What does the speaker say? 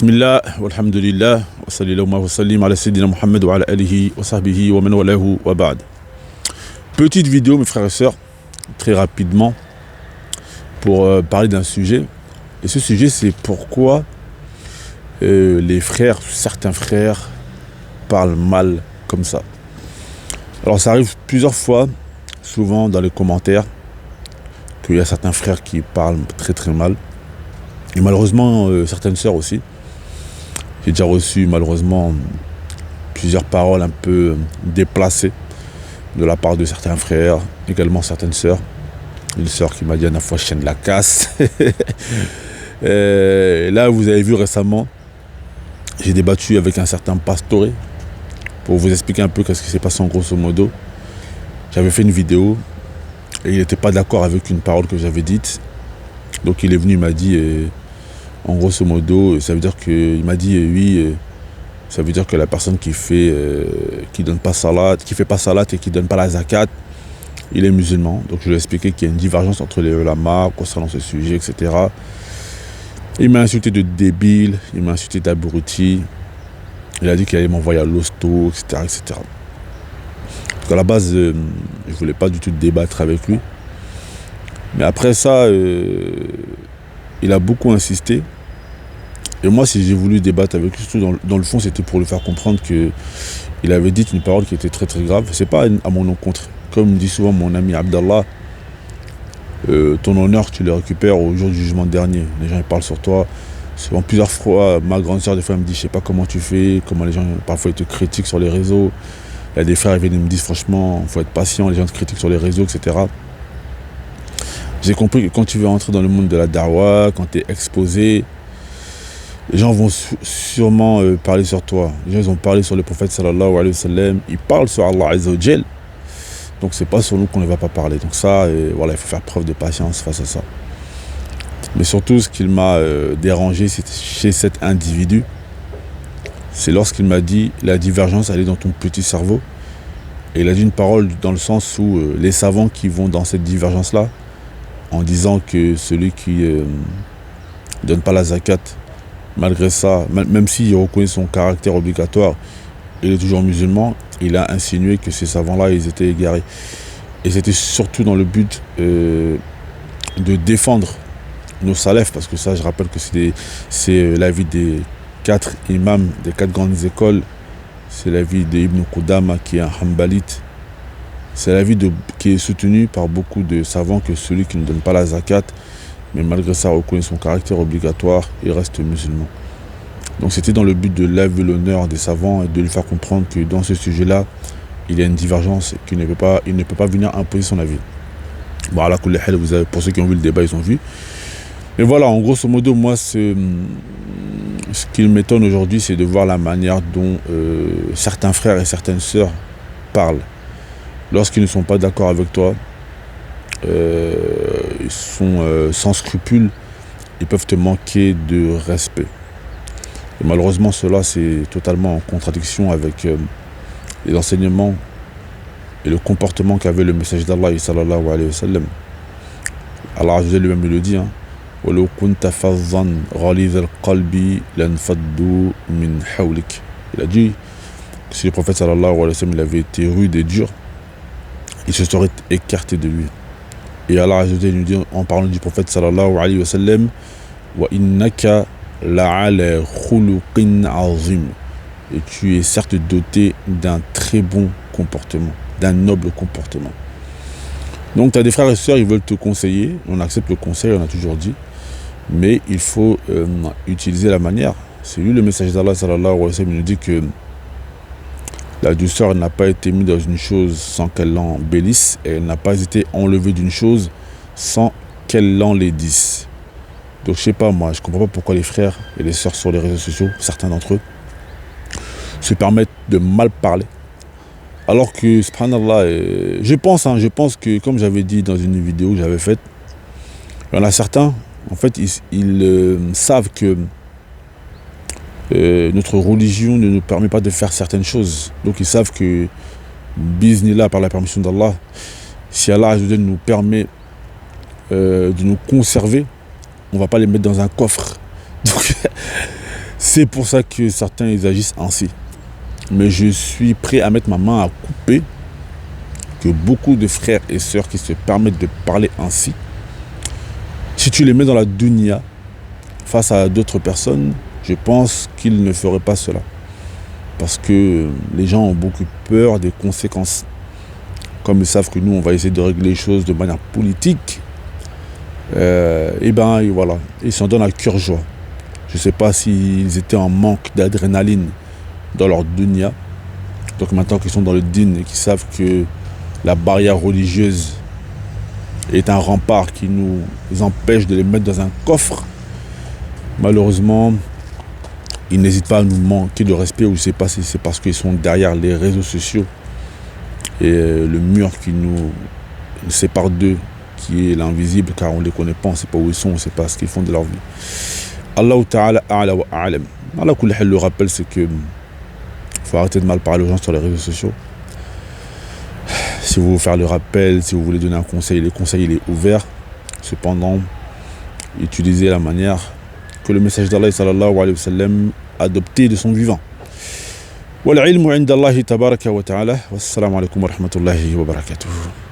Bismillah, walhamdulillah, wa sallallahu wa sallim ala sayyidina Muhammad wa ala alihi wa sahbihi wa man walahu wa ba'd. Petite vidéo, mes frères et sœurs, très rapidement, pour parler d'un sujet. Et ce sujet, c'est pourquoi les frères, certains frères, parlent mal comme ça. Alors ça arrive plusieurs fois, souvent dans les commentaires, qu'il y a certains frères qui parlent très très mal. Et malheureusement, certaines sœurs aussi. J'ai déjà reçu malheureusement plusieurs paroles un peu déplacées de la part de certains frères, également certaines sœurs. Une sœur qui m'a dit à la fois chaîne la casse. Et là, vous avez vu récemment, j'ai débattu avec un certain pastoré pour vous expliquer un peu ce qui s'est passé en grosso modo. J'avais fait une vidéo et il n'était pas d'accord avec une parole que j'avais dite. Donc il est venu, il m'a dit, en grosso modo, ça veut dire que, il m'a dit, oui, ça veut dire que la personne qui donne pas salat, qui fait pas salat et qui donne pas la zakat, il est musulman. Donc je lui ai expliqué qu'il y a une divergence entre les ulama concernant ce sujet, etc. Il m'a insulté de débile, il m'a insulté d'abruti, il a dit qu'il allait m'envoyer à l'hosto, etc., etc. Donc à la base, je voulais pas du tout débattre avec lui. Mais après ça, il a beaucoup insisté. Et moi, si j'ai voulu débattre avec lui, surtout dans le fond, c'était pour lui faire comprendre qu'il avait dit une parole qui était très très grave. C'est pas à mon encontre. Comme dit souvent mon ami Abdallah, ton honneur, tu le récupères au jour du jugement dernier. Les gens ils parlent sur toi. Souvent, plusieurs fois, ma grande soeur, des fois, elle me dit, je sais pas comment tu fais, comment les gens, parfois, ils te critiquent sur les réseaux. Il y a des frères qui viennent et me disent, franchement, il faut être patient, les gens te critiquent sur les réseaux, etc. J'ai compris que quand tu veux entrer dans le monde de la da'wah, quand tu es exposé, les gens vont sûrement parler sur toi. Les gens ils ont parlé sur le prophète sallallahu alayhi wa sallam, ils parlent sur Allah azza wa jal. Donc c'est pas sur nous qu'on ne va pas parler. Donc ça, voilà, il faut faire preuve de patience face à ça. Mais surtout, ce qui m'a dérangé chez cet individu, c'est lorsqu'il m'a dit la divergence, elle est dans ton petit cerveau. Et il a dit une parole dans le sens où les savants qui vont dans cette divergence-là, en disant que celui qui ne donne pas la zakat, malgré ça, même s'il reconnaît son caractère obligatoire, il est toujours musulman, il a insinué que ces savants-là, ils étaient égarés. Et c'était surtout dans le but de défendre nos salafs, parce que ça, je rappelle que c'est l'avis des 4 imams, des 4 grandes écoles. C'est l'avis d'Ibn Qudama, qui est un Hanbalite. C'est l'avis qui est soutenu par beaucoup de savants que celui qui ne donne pas la zakat, mais malgré ça reconnaît son caractère obligatoire, il reste musulman. Donc c'était dans le but de laver l'honneur des savants et de lui faire comprendre que dans ce sujet-là, il y a une divergence et qu'il ne peut pas venir imposer son avis. Bon, à la kulli hal, pour ceux qui ont vu le débat, ils ont vu. Mais voilà, en grosso modo, moi, ce qui m'étonne aujourd'hui, c'est de voir la manière dont certains frères et certaines sœurs parlent. Lorsqu'ils ne sont pas d'accord avec toi, ils sont sans scrupules, ils peuvent te manquer de respect. Et malheureusement, cela, c'est totalement en contradiction avec les enseignements et le comportement qu'avait le message d'Allah sallallahu alayhi wa sallam. Allah Azza lui-même le dit, hein, وَلَوْ كُنْتَ فَظًّا غَلِيظَ الْقَلْبِ لَانْفَضُّوا مِنْ حَوْلِكَ. Il a dit que si le prophète sallallahu alayhi wa sallam il avait été rude et dur, il se serait écarté de lui. Et Allah Azza nous dit en parlant du prophète sallallahu alayhi wa sallam, وَإِنَّكَ لَعَلَى خُلُقٍ عَظِيمٍ. Et tu es certes doté d'un très bon comportement, d'un noble comportement. Donc tu as des frères et sœurs, ils veulent te conseiller, on accepte le conseil, on a toujours dit, mais il faut utiliser la manière. C'est lui le message d'Allah sallallahu alayhi wa sallam, il nous dit que la douceur n'a pas été mise dans une chose sans qu'elle l'embellisse, et elle n'a pas été enlevée d'une chose sans qu'elle l'enlaidisse. Donc je sais pas, moi, je comprends pas pourquoi les frères et les sœurs sur les réseaux sociaux, certains d'entre eux, se permettent de mal parler. Alors que, subhanallah, je pense que, comme j'avais dit dans une vidéo que j'avais faite, il y en a certains, en fait, ils savent que notre religion ne nous permet pas de faire certaines choses. Donc ils savent que, bismillah, par la permission d'Allah, si Allah nous permet de nous conserver, on ne va pas les mettre dans un coffre. Donc, C'est pour ça que certains ils agissent ainsi. Mais je suis prêt à mettre ma main à couper que beaucoup de frères et sœurs qui se permettent de parler ainsi, si tu les mets dans la dunya face à d'autres personnes, je pense qu'ils ne feraient pas cela. Parce que les gens ont beaucoup peur des conséquences. Comme ils savent que nous, on va essayer de régler les choses de manière politique, et voilà, ils s'en donnent à cœur joie. Je ne sais pas s'ils étaient en manque d'adrénaline dans leur dunya. Donc maintenant qu'ils sont dans le din et qu'ils savent que la barrière religieuse est un rempart qui nous empêche de les mettre dans un coffre, malheureusement, ils n'hésitent pas à nous manquer de respect, ou je ne sais pas si c'est parce qu'ils sont derrière les réseaux sociaux et le mur qui nous sépare d'eux, qui est l'invisible, car on ne les connaît pas, on ne sait pas où ils sont, on ne sait pas ce qu'ils font de leur vie. Allahu Ta'ala a'la wa a'lam. Allah kulli hal, le rappel, c'est que faut arrêter de mal parler aux gens sur les réseaux sociaux. Si vous voulez faire le rappel, si vous voulez donner un conseil, le conseil il est ouvert. Cependant, utilisez la manière que le message d'Allah sallallahu alayhi wa sallam a adopté de son vivant. Wal ilmu inda Allahi tabaraka wa ta'ala. Wassalamu alaikum wa rahmatullahi wa barakatuh.